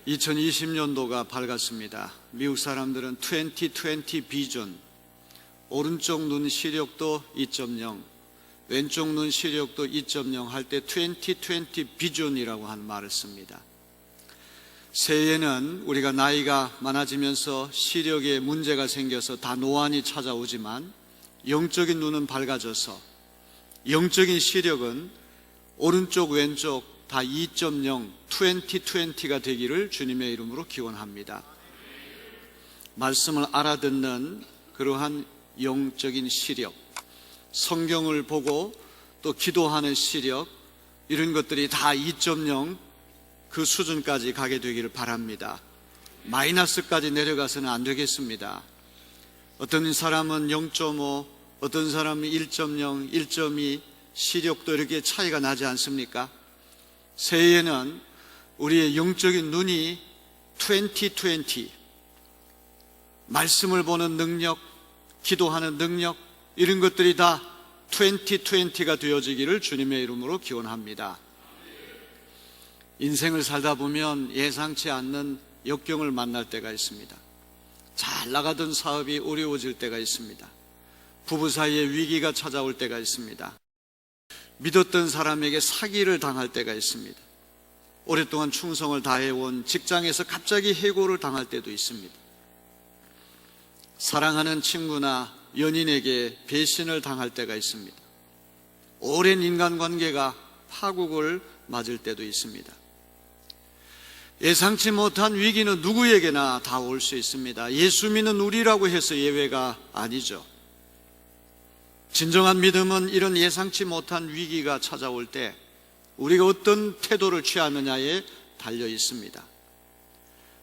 2020년도가 밝았습니다. 미국 사람들은 2020 비전, 오른쪽 눈 시력도 2.0, 왼쪽 눈 시력도 2.0 할 때 2020 비전이라고 하는 말을 씁니다. 새해에는 우리가 나이가 많아지면서 시력에 문제가 생겨서 다 노안이 찾아오지만 영적인 눈은 밝아져서 영적인 시력은 오른쪽 왼쪽 다 2.0, 2020가 되기를 주님의 이름으로 기원합니다. 말씀을 알아듣는 그러한 영적인 시력, 성경을 보고 또 기도하는 시력, 이런 것들이 다 2.0 그 수준까지 가게 되기를 바랍니다. 마이너스까지 내려가서는 안 되겠습니다. 어떤 사람은 0.5, 어떤 사람은 1.0, 1.2 시력도 이렇게 차이가 나지 않습니까? 새해에는 우리의 영적인 눈이 2020, 말씀을 보는 능력, 기도하는 능력, 이런 것들이 다 2020가 되어지기를 주님의 이름으로 기원합니다. 인생을 살다 보면 예상치 않는 역경을 만날 때가 있습니다. 잘 나가던 사업이 어려워질 때가 있습니다. 부부 사이에 위기가 찾아올 때가 있습니다. 믿었던 사람에게 사기를 당할 때가 있습니다. 오랫동안 충성을 다해온 직장에서 갑자기 해고를 당할 때도 있습니다. 사랑하는 친구나 연인에게 배신을 당할 때가 있습니다. 오랜 인간관계가 파국을 맞을 때도 있습니다. 예상치 못한 위기는 누구에게나 다 올 수 있습니다. 예수 믿는 우리라고 해서 예외가 아니죠. 진정한 믿음은 이런 예상치 못한 위기가 찾아올 때 우리가 어떤 태도를 취하느냐에 달려 있습니다.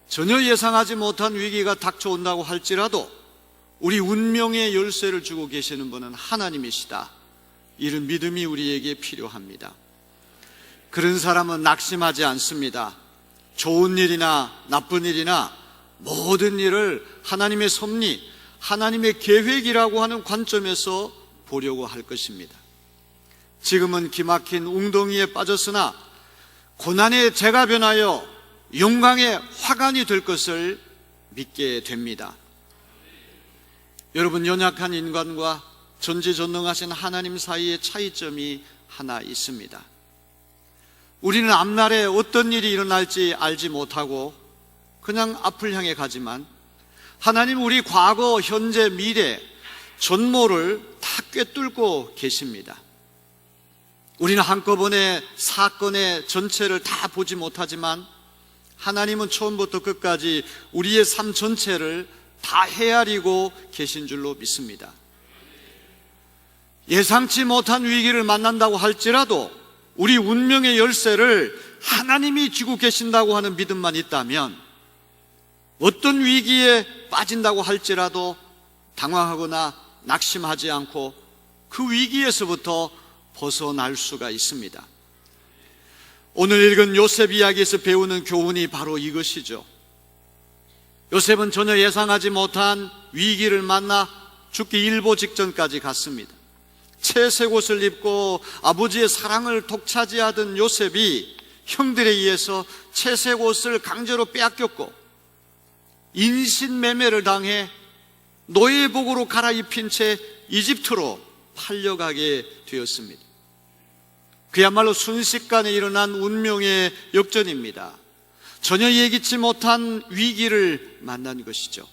전혀 예상하지 못한 위기가 닥쳐온다고 할지라도 우리 운명의 열쇠를 주고 계시는 분은 하나님이시다. 이런 믿음이 우리에게 필요합니다. 그런 사람은 낙심하지 않습니다. 좋은 일이나 나쁜 일이나 모든 일을 하나님의 섭리, 하나님의 계획이라고 하는 관점에서 보려고 할 것입니다. 지금은 기막힌 웅덩이에 빠졌으나 고난의 재가 변하여 영광의 화관이 될 것을 믿게 됩니다. 여러분, 연약한 인간과 전지전능하신 하나님 사이의 차이점이 하나 있습니다. 우리는 앞날에 어떤 일이 일어날지 알지 못하고 그냥 앞을 향해 가지만 하나님 우리 과거, 현재, 미래, 전모를 다 꿰뚫고 계십니다. 우리는 한꺼번에 사건의 전체를 다 보지 못하지만 하나님은 처음부터 끝까지 우리의 삶 전체를 다 헤아리고 계신 줄로 믿습니다. 예상치 못한 위기를 만난다고 할지라도 우리 운명의 열쇠를 하나님이 쥐고 계신다고 하는 믿음만 있다면 어떤 위기에 빠진다고 할지라도 당황하거나 낙심하지 않고 그 위기에서부터 벗어날 수가 있습니다. 오늘 읽은 요셉 이야기에서 배우는 교훈이 바로 이것이죠. 요셉은 전혀 예상하지 못한 위기를 만나 죽기 일보 직전까지 갔습니다. 채색 옷을 입고 아버지의 사랑을 독차지하던 요셉이 형들에 의해서 채색 옷을 강제로 빼앗겼고 인신매매를 당해 노예복으로 갈아입힌 채 이집트로 팔려가게 되었습니다. 그야말로 순식간에 일어난 운명의 역전입니다. 전혀 예기치 못한 위기를 만난 것이죠.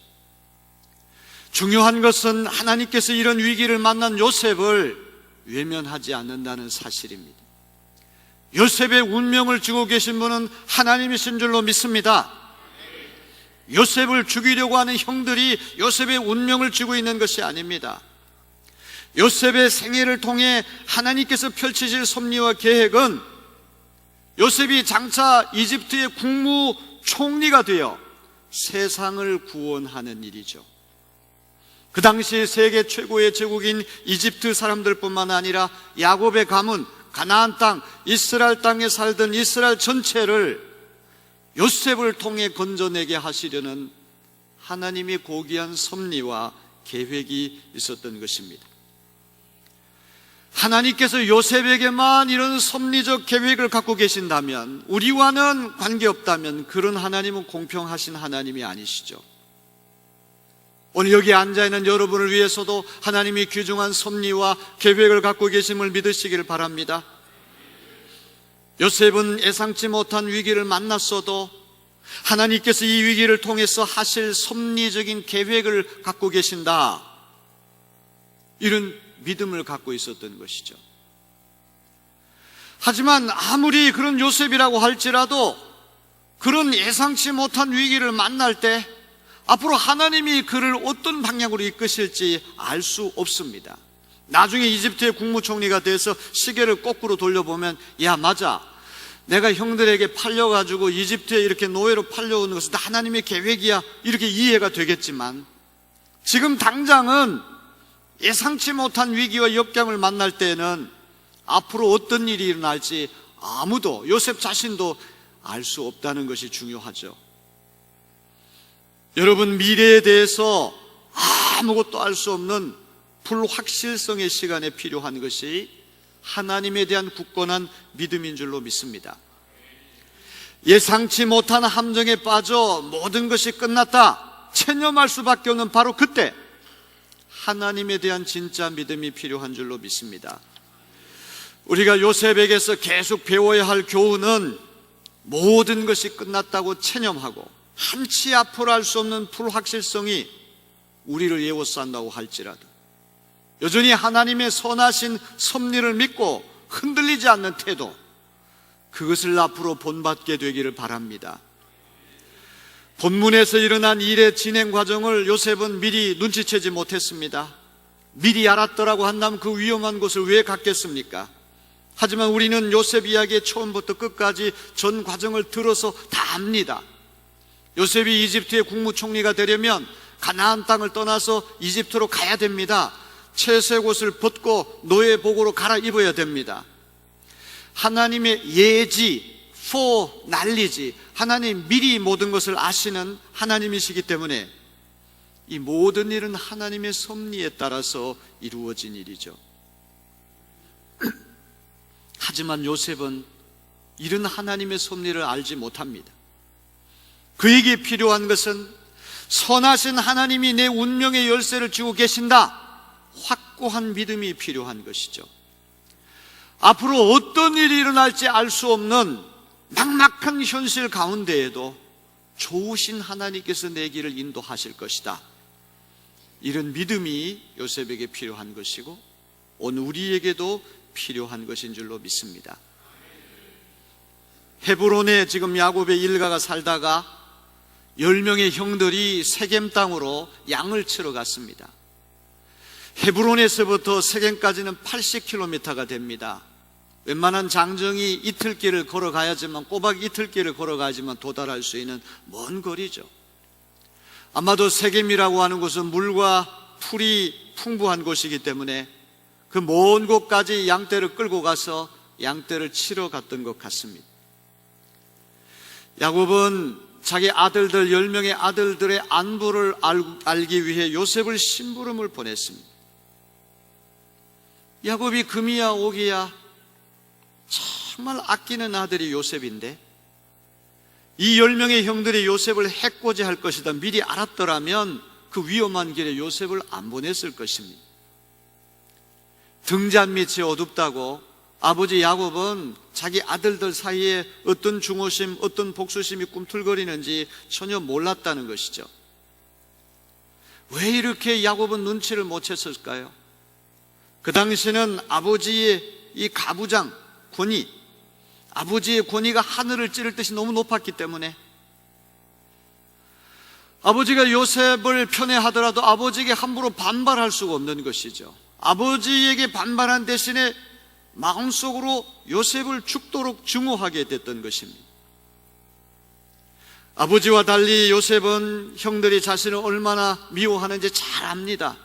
중요한 것은 하나님께서 이런 위기를 만난 요셉을 외면하지 않는다는 사실입니다. 요셉의 운명을 쥐고 계신 분은 하나님이신 줄로 믿습니다. 요셉을 죽이려고 하는 형들이 요셉의 운명을 쥐고 있는 것이 아닙니다. 요셉의 생애를 통해 하나님께서 펼치실 섭리와 계획은 요셉이 장차 이집트의 국무총리가 되어 세상을 구원하는 일이죠. 그 당시 세계 최고의 제국인 이집트 사람들뿐만 아니라 야곱의 가문, 가나안 땅, 이스라엘 땅에 살던 이스라엘 전체를 요셉을 통해 건져내게 하시려는 하나님의 고귀한 섭리와 계획이 있었던 것입니다. 하나님께서 요셉에게만 이런 섭리적 계획을 갖고 계신다면, 우리와는 관계없다면 그런 하나님은 공평하신 하나님이 아니시죠. 오늘 여기 앉아있는 여러분을 위해서도 하나님이 귀중한 섭리와 계획을 갖고 계심을 믿으시기를 바랍니다. 요셉은 예상치 못한 위기를 만났어도 하나님께서 이 위기를 통해서 하실 섭리적인 계획을 갖고 계신다, 이런 믿음을 갖고 있었던 것이죠. 하지만 아무리 그런 요셉이라고 할지라도 그런 예상치 못한 위기를 만날 때 앞으로 하나님이 그를 어떤 방향으로 이끄실지 알 수 없습니다. 나중에 이집트의 국무총리가 돼서 시계를 거꾸로 돌려보면, 야, 맞아, 내가 형들에게 팔려가지고 이집트에 이렇게 노예로 팔려오는 것은 다 하나님의 계획이야, 이렇게 이해가 되겠지만, 지금 당장은 예상치 못한 위기와 역경을 만날 때에는 앞으로 어떤 일이 일어날지 아무도, 요셉 자신도 알 수 없다는 것이 중요하죠. 여러분, 미래에 대해서 아무것도 알 수 없는 불확실성의 시간에 필요한 것이 하나님에 대한 굳건한 믿음인 줄로 믿습니다. 예상치 못한 함정에 빠져 모든 것이 끝났다 체념할 수밖에 없는 바로 그때 하나님에 대한 진짜 믿음이 필요한 줄로 믿습니다. 우리가 요셉에게서 계속 배워야 할 교훈은, 모든 것이 끝났다고 체념하고 한치 앞으로 알 수 없는 불확실성이 우리를 에워싼다고 할지라도 여전히 하나님의 선하신 섭리를 믿고 흔들리지 않는 태도, 그것을 앞으로 본받게 되기를 바랍니다. 본문에서 일어난 일의 진행 과정을 요셉은 미리 눈치채지 못했습니다. 미리 알았더라고 한다면 그 위험한 곳을 왜 갔겠습니까? 하지만 우리는 요셉 이야기의 처음부터 끝까지 전 과정을 들어서 다 압니다. 요셉이 이집트의 국무총리가 되려면 가나안 땅을 떠나서 이집트로 가야 됩니다. 채색 옷을 벗고 노예복으로 갈아입어야 됩니다. 하나님의 예지, 날리지, 하나님 미리 모든 것을 아시는 하나님이시기 때문에 이 모든 일은 하나님의 섭리에 따라서 이루어진 일이죠. 하지만 요셉은 이런 하나님의 섭리를 알지 못합니다. 그에게 필요한 것은 선하신 하나님이 내 운명의 열쇠를 쥐고 계신다, 확고한 믿음이 필요한 것이죠. 앞으로 어떤 일이 일어날지 알 수 없는 막막한 현실 가운데에도 좋으신 하나님께서 내 길을 인도하실 것이다, 이런 믿음이 요셉에게 필요한 것이고 오늘 우리에게도 필요한 것인 줄로 믿습니다. 헤브론에 지금 야곱의 일가가 살다가 10명의 형들이 세겜 땅으로 양을 치러 갔습니다. 헤브론에서부터 세겜까지는 80km가 됩니다. 웬만한 장정이 이틀길을 걸어가야지만, 꼬박 이틀길을 걸어가야지만 도달할 수 있는 먼 거리죠. 아마도 세겜이라고 하는 곳은 물과 풀이 풍부한 곳이기 때문에 그 먼 곳까지 양떼를 끌고 가서 양떼를 치러 갔던 것 같습니다. 야곱은 자기 아들들 10명의 아들들의 안부를 알기 위해 요셉을 심부름을 보냈습니다. 야곱이 금이야 옥이야 정말 아끼는 아들이 요셉인데, 이 10명의 형들이 요셉을 해코지할 것이다 미리 알았더라면 그 위험한 길에 요셉을 안 보냈을 것입니다. 등잔 밑이 어둡다고 아버지 야곱은 자기 아들들 사이에 어떤 중호심, 어떤 복수심이 꿈틀거리는지 전혀 몰랐다는 것이죠. 왜 이렇게 야곱은 눈치를 못 챘을까요? 그 당시에는 아버지의 이 가부장 권위, 아버지의 권위가 하늘을 찌를 듯이 너무 높았기 때문에 아버지가 요셉을 편애하더라도 아버지에게 함부로 반발할 수가 없는 것이죠. 아버지에게 반발한 대신에 마음속으로 요셉을 죽도록 증오하게 됐던 것입니다. 아버지와 달리 요셉은 형들이 자신을 얼마나 미워하는지 잘 압니다.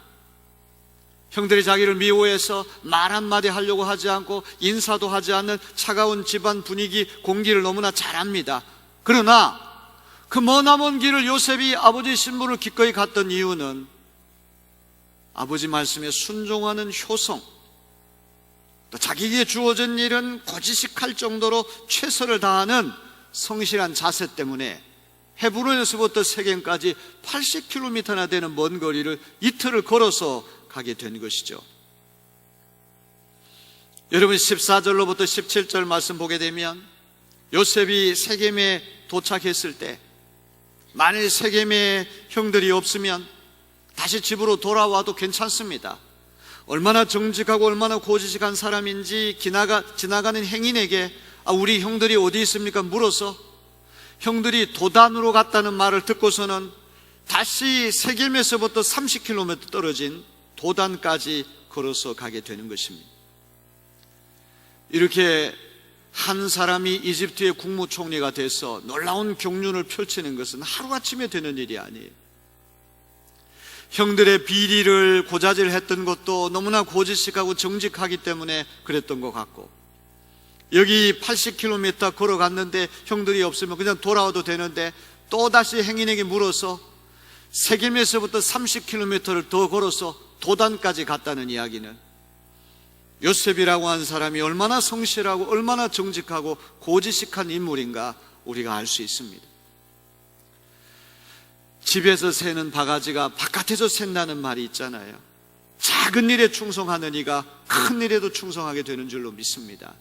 형들이 자기를 미워해서 말 한마디 하려고 하지 않고 인사도 하지 않는 차가운 집안 분위기, 공기를 너무나 잘 압니다. 그러나 그 머나먼 길을 요셉이 아버지 신분을 기꺼이 갔던 이유는 아버지 말씀에 순종하는 효성, 또 자기에게 주어진 일은 고지식할 정도로 최선을 다하는 성실한 자세 때문에 헤브론에서부터 세겜까지 80km나 되는 먼 거리를 이틀을 걸어서 가게 된 것이죠. 여러분 14절로부터 17절 말씀 보게 되면 요셉이 세겜에 도착했을 때 만일 세겜에 형들이 없으면 다시 집으로 돌아와도 괜찮습니다. 얼마나 정직하고 얼마나 고지식한 사람인지 지나가는 행인에게 우리 형들이 어디 있습니까? 물어서 형들이 도단으로 갔다는 말을 듣고서는 다시 세겜에서부터 30km 떨어진 도단까지 걸어서 가게 되는 것입니다. 이렇게 한 사람이 이집트의 국무총리가 돼서 놀라운 경륜을 펼치는 것은 하루아침에 되는 일이 아니에요. 형들의 비리를 고자질했던 것도 너무나 고지식하고 정직하기 때문에 그랬던 것 같고, 여기 80km 걸어갔는데 형들이 없으면 그냥 돌아와도 되는데 또다시 행인에게 물어서 세겜에서부터 30km를 더 걸어서 도단까지 갔다는 이야기는 요셉이라고 하는 사람이 얼마나 성실하고 얼마나 정직하고 고지식한 인물인가 우리가 알 수 있습니다. 집에서 새는 바가지가 바깥에서 샌다는 말이 있잖아요. 작은 일에 충성하는 이가 큰 일에도 충성하게 되는 줄로 믿습니다.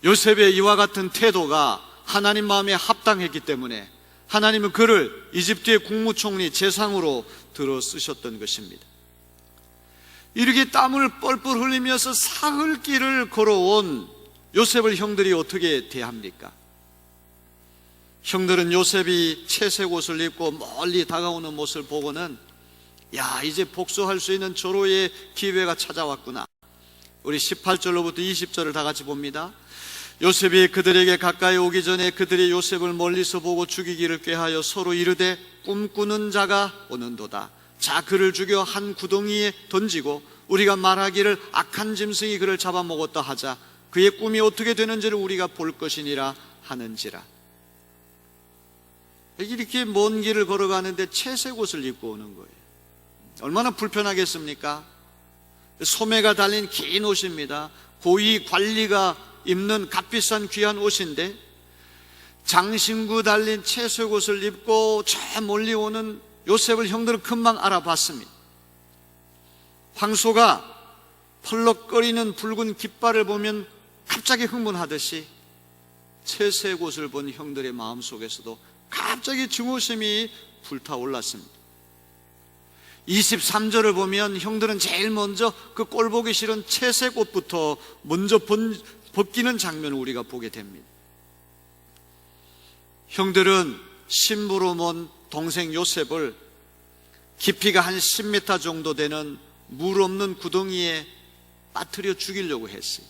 요셉의 이와 같은 태도가 하나님 마음에 합당했기 때문에 하나님은 그를 이집트의 국무총리 재상으로 들어 쓰셨던 것입니다. 이렇게 땀을 뻘뻘 흘리면서 사흘 길을 걸어온 요셉을 형들이 어떻게 대합니까? 형들은 요셉이 채색 옷을 입고 멀리 다가오는 모습을 보고는 이제 복수할 수 있는 절호의 기회가 찾아왔구나. 우리 18절로부터 20절을 다 같이 봅니다. 요셉이 그들에게 가까이 오기 전에 그들이 요셉을 멀리서 보고 죽이기를 꾀하여 서로 이르되 꿈꾸는 자가 오는도다. 자, 그를 죽여 한 구덩이에 던지고 우리가 말하기를 악한 짐승이 그를 잡아먹었다 하자. 그의 꿈이 어떻게 되는지를 우리가 볼 것이니라 하는지라. 이렇게 먼 길을 걸어가는데 채색 옷을 입고 오는 거예요. 얼마나 불편하겠습니까? 소매가 달린 긴 옷입니다. 고위 관리가 입는 값비싼 귀한 옷인데 장신구 달린 채색 옷을 입고 저 멀리 오는 요셉을 형들은 금방 알아봤습니다. 황소가 펄럭거리는 붉은 깃발을 보면 갑자기 흥분하듯이 채색 옷을 본 형들의 마음속에서도 갑자기 증오심이 불타올랐습니다. 23절을 보면 형들은 제일 먼저 그 꼴 보기 싫은 채색 옷부터 먼저 벗기는 장면을 우리가 보게 됩니다. 형들은 신부로 먼 동생 요셉을 깊이가 한 10m 정도 되는 물 없는 구덩이에 빠뜨려 죽이려고 했어요.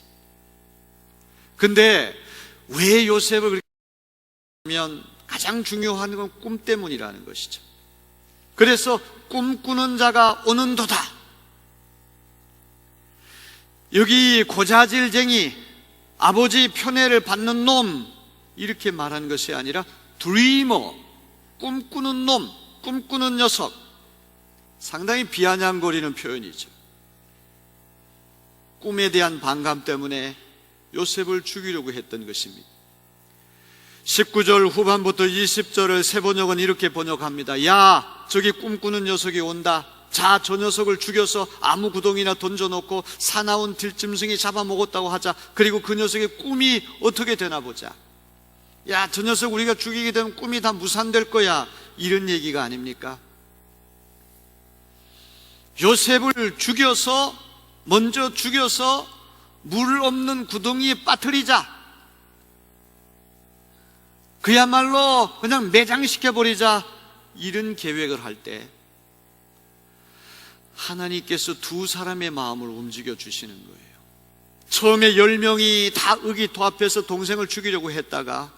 근데 왜 요셉을 그렇게 하면 가장 중요한 건 꿈 때문이라는 것이죠. 그래서 꿈꾸는 자가 오는도다. 여기 고자질쟁이, 아버지 편애를 받는 놈 이렇게 말한 것이 아니라 드리머, 꿈꾸는 놈, 꿈꾸는 녀석, 상당히 비아냥거리는 표현이죠. 꿈에 대한 반감 때문에 요셉을 죽이려고 했던 것입니다. 19절 후반부터 20절을 세번역은 이렇게 번역합니다. 야, 저기 꿈꾸는 녀석이 온다. 자, 저 녀석을 죽여서 아무 구덩이나 던져놓고 사나운 들짐승이 잡아먹었다고 하자. 그리고 그 녀석의 꿈이 어떻게 되나 보자. 야, 저 녀석 우리가 죽이게 되면 꿈이 다 무산될 거야. 이런 얘기가 아닙니까? 요셉을 먼저 죽여서 물 없는 구덩이에 빠뜨리자. 그야말로 그냥 매장시켜버리자. 이런 계획을 할 때 하나님께서 두 사람의 마음을 움직여 주시는 거예요. 처음에 10명이 다 의기투합해서 동생을 죽이려고 했다가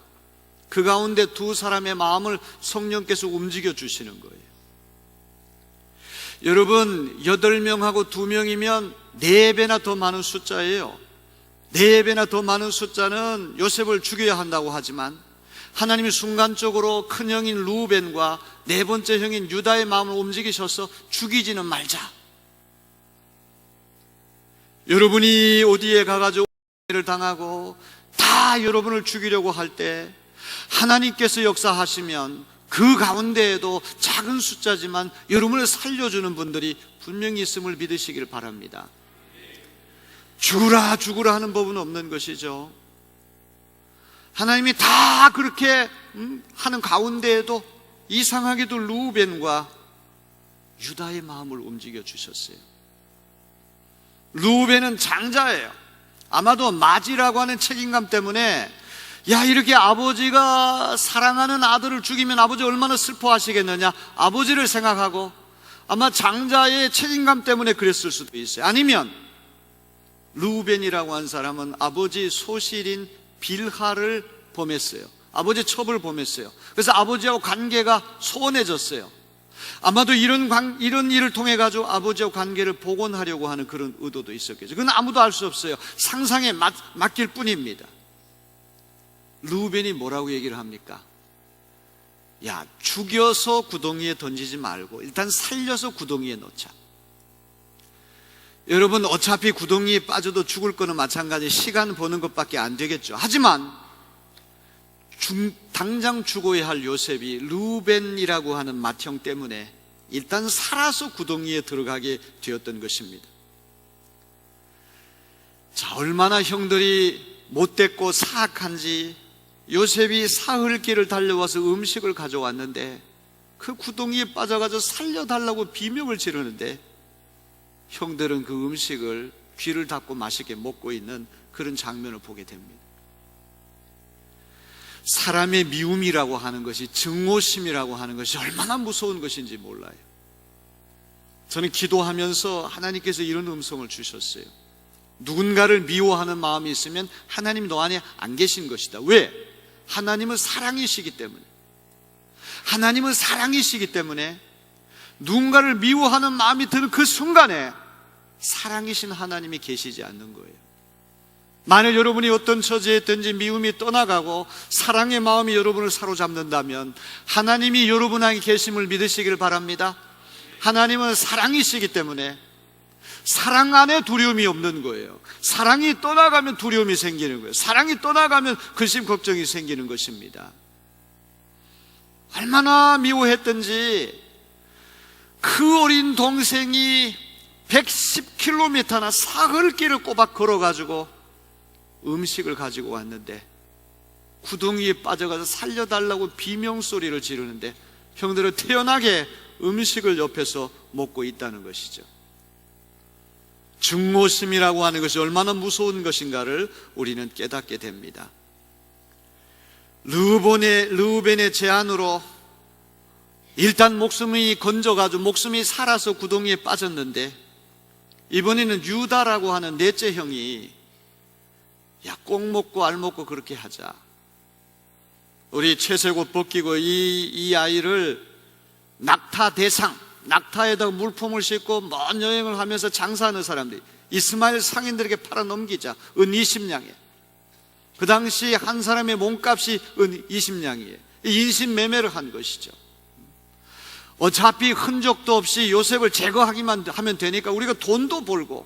그 가운데 두 사람의 마음을 성령께서 움직여 주시는 거예요. 여러분, 8명하고 2명이면 4배나 더 많은 숫자예요. 4배나 더 많은 숫자는 요셉을 죽여야 한다고 하지만 하나님이 순간적으로 큰 형인 루벤과 네 번째 형인 유다의 마음을 움직이셔서 죽이지는 말자. 여러분이 어디에 가가지고 를 당하고 다 여러분을 죽이려고 할 때 하나님께서 역사하시면 그 가운데에도 작은 숫자지만 여러분을 살려주는 분들이 분명히 있음을 믿으시길 바랍니다. 죽으라 죽으라 하는 법은 없는 것이죠. 하나님이 다 그렇게 하는 가운데에도 이상하게도 루벤과 유다의 마음을 움직여 주셨어요. 루벤은 장자예요. 아마도 맞이라고 하는 책임감 때문에 야, 이렇게 아버지가 사랑하는 아들을 죽이면 아버지 얼마나 슬퍼하시겠느냐, 아버지를 생각하고 아마 장자의 책임감 때문에 그랬을 수도 있어요. 아니면 루벤이라고 한 사람은 아버지 소실인 빌하를 범했어요. 아버지 첩을 범했어요. 그래서 아버지하고 관계가 소원해졌어요. 아마도 이런 일을 통해 가지고 아버지와 관계를 복원하려고 하는 그런 의도도 있었겠죠. 그건 아무도 알 수 없어요. 상상에 맡길 뿐입니다. 루벤이 뭐라고 얘기를 합니까? 야, 죽여서 구덩이에 던지지 말고 일단 살려서 구덩이에 넣자. 여러분, 어차피 구덩이에 빠져도 죽을 거는 마찬가지 시간 버는 것밖에 안 되겠죠. 하지만 당장 죽어야 할 요셉이 루벤이라고 하는 맏형 때문에 일단 살아서 구덩이에 들어가게 되었던 것입니다. 자, 얼마나 형들이 못됐고 사악한지 요셉이 사흘길을 달려와서 음식을 가져왔는데 그 구덩이에 빠져가지고 살려달라고 비명을 지르는데 형들은 그 음식을 귀를 닫고 맛있게 먹고 있는 그런 장면을 보게 됩니다. 사람의 미움이라고 하는 것이, 증오심이라고 하는 것이 얼마나 무서운 것인지 몰라요. 저는 기도하면서 하나님께서 이런 음성을 주셨어요. 누군가를 미워하는 마음이 있으면 하나님 너 안에 안 계신 것이다. 왜? 하나님은 사랑이시기 때문에. 하나님은 사랑이시기 때문에 누군가를 미워하는 마음이 드는 그 순간에 사랑이신 하나님이 계시지 않는 거예요. 만일 여러분이 어떤 처지에 있든지 미움이 떠나가고 사랑의 마음이 여러분을 사로잡는다면 하나님이 여러분 안에 계심을 믿으시길 바랍니다. 하나님은 사랑이시기 때문에 사랑 안에 두려움이 없는 거예요. 사랑이 떠나가면 두려움이 생기는 거예요. 사랑이 떠나가면 근심 걱정이 생기는 것입니다. 얼마나 미워했든지 그 어린 동생이 110km나 사흘길을 꼬박 걸어가지고 음식을 가지고 왔는데 구덩이에 빠져가서 살려달라고 비명소리를 지르는데 형들은 태연하게 음식을 옆에서 먹고 있다는 것이죠. 증오심이라고 하는 것이 얼마나 무서운 것인가를 우리는 깨닫게 됩니다. 르우벤의 제안으로 일단 목숨이 건져가지고 목숨이 살아서 구덩이에 빠졌는데 이번에는 유다라고 하는 넷째 형이 야, 꼭 먹고 알 먹고 그렇게 하자. 우리 채색옷 벗기고 이 아이를 낙타 대상, 낙타에다가 물품을 싣고 먼 여행을 하면서 장사하는 사람들이 이스마엘 상인들에게 팔아 넘기자. 은 20냥에. 그 당시 한 사람의 몸값이 은 20냥이에요. 인신매매를 한 것이죠. 어차피 흔적도 없이 요셉을 제거하기만 하면 되니까 우리가 돈도 벌고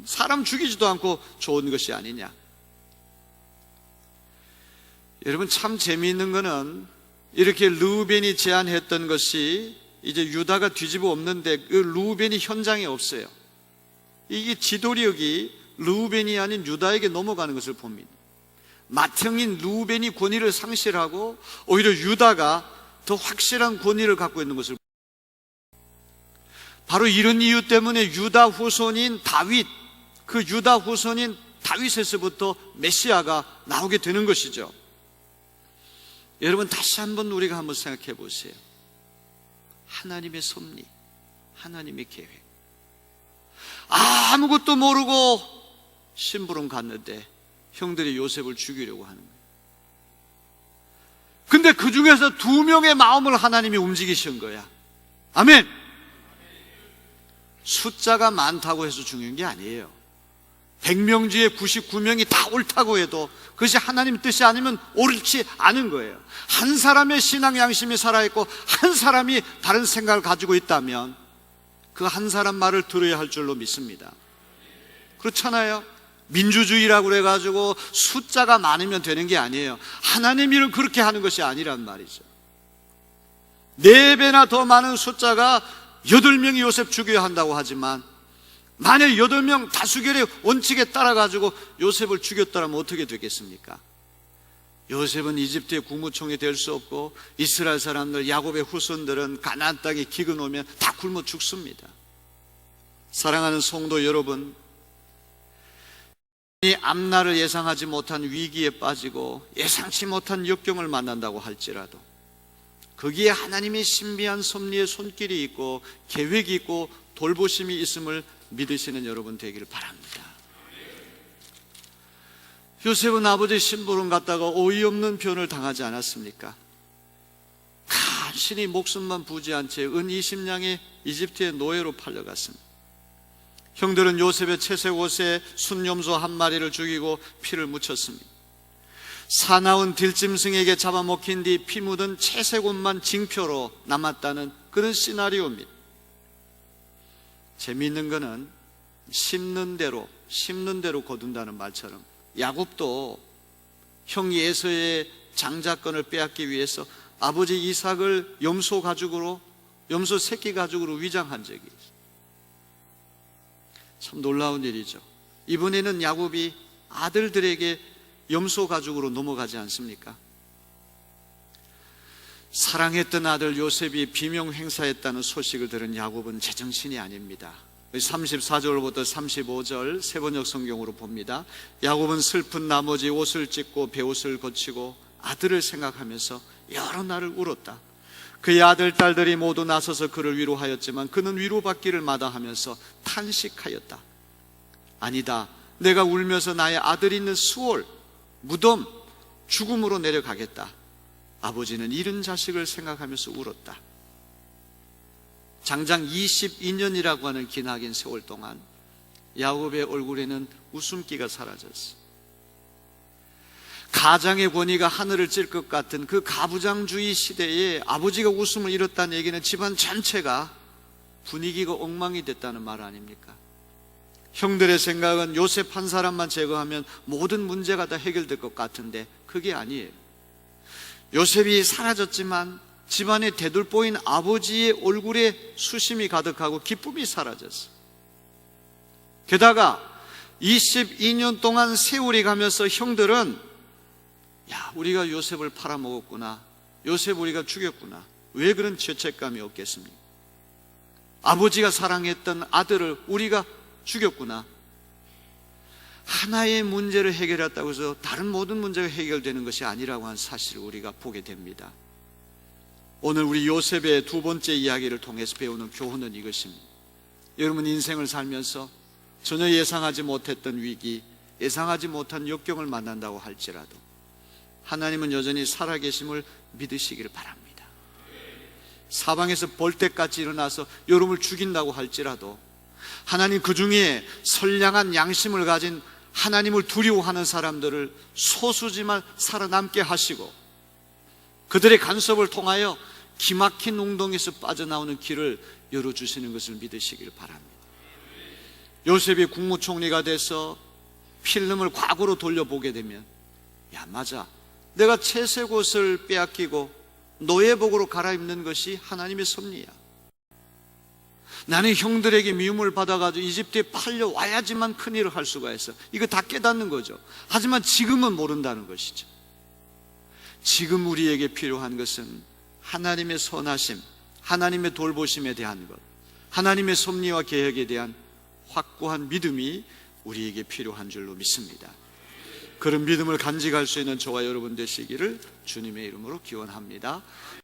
사람 죽이지도 않고 좋은 것이 아니냐. 여러분, 참 재미있는 거는 이렇게 르우벤이 제안했던 것이 이제 유다가 뒤집어 엎는데 그 르우벤이 현장에 없어요. 이게 지도력이 르우벤이 아닌 유다에게 넘어가는 것을 봅니다. 맏형인 르우벤이 권위를 상실하고 오히려 유다가 더 확실한 권위를 갖고 있는 것을 바로 이런 이유 때문에 유다 후손인 다윗, 그 유다 후손인 다윗에서부터 메시아가 나오게 되는 것이죠. 여러분, 다시 한번 우리가 한번 생각해 보세요. 하나님의 섭리, 하나님의 계획. 아무것도 모르고 심부름 갔는데 형들이 요셉을 죽이려고 하는 거예요. 근데 그 중에서 2명의 마음을 하나님이 움직이신 거야. 아멘. 숫자가 많다고 해서 중요한 게 아니에요. 100명 중에 99명이 다 옳다고 해도 그것이 하나님 뜻이 아니면 옳지 않은 거예요. 한 사람의 신앙 양심이 살아있고 한 사람이 다른 생각을 가지고 있다면 그 한 사람 말을 들어야 할 줄로 믿습니다. 그렇잖아요. 민주주의라고 그래가지고 숫자가 많으면 되는 게 아니에요. 하나님 일을 그렇게 하는 것이 아니란 말이죠. 4배나 더 많은 숫자가 8명이 요셉 죽여야 한다고 하지만 만약 8명 다수결의 원칙에 따라가지고 요셉을 죽였더라면 어떻게 되겠습니까? 요셉은 이집트의 국무총리 될 수 없고 이스라엘 사람들, 야곱의 후손들은 가나안 땅에 기근 오면 다 굶어 죽습니다. 사랑하는 성도 여러분, 이 앞날을 예상하지 못한 위기에 빠지고 예상치 못한 역경을 만난다고 할지라도 거기에 하나님의 신비한 섭리의 손길이 있고 계획이 있고 돌보심이 있음을 믿으시는 여러분 되기를 바랍니다. 요셉은 아버지 심부름 갔다가 어이없는 변을 당하지 않았습니까? 간신히 목숨만 부지한 채 은 20냥에 이집트의 노예로 팔려갔습니다. 형들은 요셉의 채색 옷에 순염소 한 마리를 죽이고 피를 묻혔습니다. 사나운 들짐승에게 잡아먹힌 뒤 피 묻은 채색 옷만 징표로 남았다는 그런 시나리오입니다. 재미있는 것은 심는 대로 거둔다는 말처럼 야곱도 형 에서의 장자권을 빼앗기 위해서 아버지 이삭을 염소 새끼 가죽으로 위장한 적이 있어요. 참 놀라운 일이죠. 이번에는 야곱이 아들들에게 염소 가죽으로 넘어가지 않습니까? 사랑했던 아들 요셉이 비명 행사했다는 소식을 들은 야곱은 제정신이 아닙니다. 34절부터 35절 세번역 성경으로 봅니다. 야곱은 슬픈 나머지 옷을 찢고 베옷을 거치고 아들을 생각하면서 여러 날을 울었다. 그의 아들 딸들이 모두 나서서 그를 위로하였지만 그는 위로받기를 마다하면서 탄식하였다. 아니다, 내가 울면서 나의 아들이 있는 수월, 무덤, 죽음으로 내려가겠다. 아버지는 잃은 자식을 생각하면서 울었다. 장장 22년이라고 하는 기나긴 세월 동안 야곱의 얼굴에는 웃음기가 사라졌어. 가장의 권위가 하늘을 찔 것 같은 그 가부장주의 시대에 아버지가 웃음을 잃었다는 얘기는 집안 전체가 분위기가 엉망이 됐다는 말 아닙니까? 형들의 생각은 요셉 한 사람만 제거하면 모든 문제가 다 해결될 것 같은데 그게 아니에요. 요셉이 사라졌지만 집안에 대들보인 아버지의 얼굴에 수심이 가득하고 기쁨이 사라졌어. 게다가 22년 동안 세월이 가면서 형들은 야, 우리가 요셉을 팔아먹었구나, 요셉 우리가 죽였구나, 왜 그런 죄책감이 없겠습니까? 아버지가 사랑했던 아들을 우리가 죽였구나. 하나의 문제를 해결했다고 해서 다른 모든 문제가 해결되는 것이 아니라고 하는 사실을 우리가 보게 됩니다. 오늘 우리 요셉의 두 번째 이야기를 통해서 배우는 교훈은 이것입니다. 여러분 인생을 살면서 전혀 예상하지 못했던 위기, 예상하지 못한 역경을 만난다고 할지라도 하나님은 여전히 살아계심을 믿으시기를 바랍니다. 사방에서 벌떼같이 일어나서 여러분을 죽인다고 할지라도 하나님 그 중에 선량한 양심을 가진 하나님을 두려워하는 사람들을 소수지만 살아남게 하시고 그들의 간섭을 통하여 기막힌 웅덩이에서 빠져나오는 길을 열어주시는 것을 믿으시길 바랍니다. 요셉이 국무총리가 돼서 필름을 과거로 돌려보게 되면 야, 맞아, 내가 채색 옷을 빼앗기고 노예복으로 갈아입는 것이 하나님의 섭리야. 나는 형들에게 미움을 받아가지고 이집트에 팔려와야지만 큰일을 할 수가 있어. 이거 다 깨닫는 거죠. 하지만 지금은 모른다는 것이죠. 지금 우리에게 필요한 것은 하나님의 선하심, 하나님의 돌보심에 대한 것, 하나님의 섭리와 계획에 대한 확고한 믿음이 우리에게 필요한 줄로 믿습니다. 그런 믿음을 간직할 수 있는 저와 여러분 되시기를 주님의 이름으로 기원합니다.